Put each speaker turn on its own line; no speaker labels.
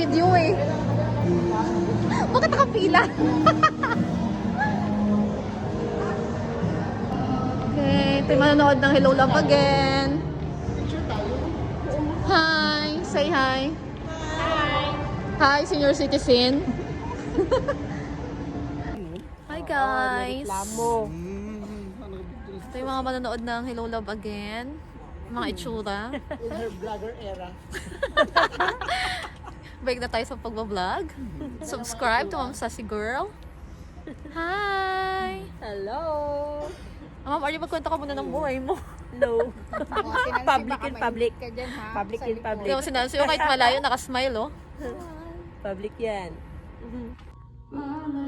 video eh. Bakit nakapila? Okay, ito yung manonood ng Hello Love Again. Hi! Say hi. Hi! Hi, senior citizen. Hi guys! Ito yung mga manonood ng Hello Love Again. Mga itsura.
In her vlogger era.
Balik na tayo sa pagbablog. Subscribe to Ma'am Sassy Girl. Hi!
Hello!
Ma'am, are you magkwento ka muna ng buhay mo?
No.
Public
in public.
Public
in public.
Hindi mo sinansi ko kahit malayo, nakasmile oh.
Public yan.
Wala na.